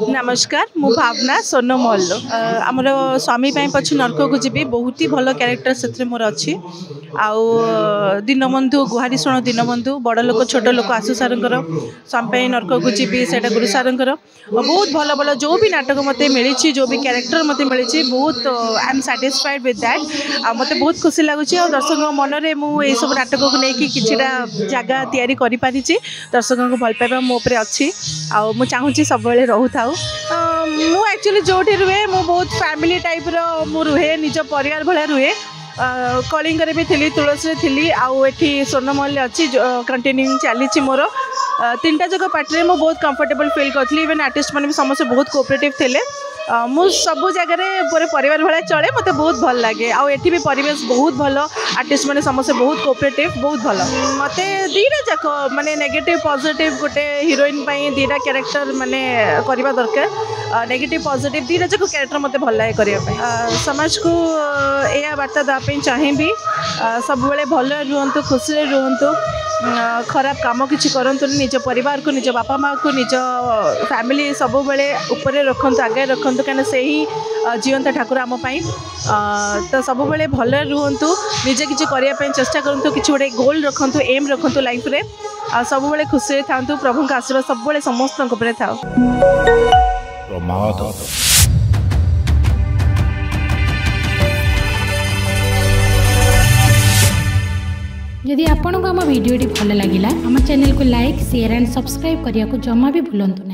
नमस्कार मु भावना सोनो मल्ल आमर स्वामी पछी नर्क को जी बहुत ही भल क्यारेक्टर से मोर अच्छी आउ दीनबंधु गुहारी शुण दीनबंधु बड़ लोक छोट लोक आशु सार स्वामी नर्क को जी से गुरु सार बहुत भल भल जो भी नाटक मत मिली जो भी क्यारेक्टर मत मिली बहुत I am satisfied with that आ मत बहुत खुशी लगुच दर्शक मन में मुझे सब नाटक को लेकिन किछिटा जगह तैयारी करि पारिछि दर्शकों को भल पाइबा मो उपरे अच्छी आ मु चाहूँगी सब रहू था मु एक्चुअली जो रुहे मु बहुत फैमिली टाइप रो रुहे निज परिवार भाया रुहे कलिंग भी थी तुलसी थी आउ एठी स्वर्णमहल अच्छी कंटिन्यूइंग चली मोर तीनटा जगह पार्टी में बहुत कंफर्टेबल फील करी इवेन आर्टिस्ट मैंने भी समस्त बहुत कोऑपरेटिव थे मु सब जगह पूरे परिवार भाया चले मत बहुत भल लगे आउ एठी भी परिवेश बहुत भल आर्टिस्ट मैंने समस्त बहुत कोऑपरेटिव बहुत भल मत दीटा जाक माने नेगेटिव पॉजिटिव गोटे हीरोइन दीटा क्यारेक्टर माने करवा दरकार नेगेटिव पॉजिटिव दीटा जाक क्यारेक्टर मत भल लगे करने समाज को यह वार्ता देवाई चाहिए सब भल रुहतु खुशी रुहतु खराब काम किसी करतु निज परिवार को निज बापा माँ को निज फैमिली सब उपरे रखु आगे रखु कहीं से ही जीवंत ठाकुर आम तो सब भल रुहतु निजे किसी करने चेष्टा करूँ किसी गोटे गोल रखु एम रखु लाइफ रे सब खुशी था प्रभु का आशीर्वाद सब समस्त था। यदि आपन को आम वीडियो भल लगा आम चैनल को लाइक शेयर एंड सब्सक्राइब करने को जमा भी भूलु ना।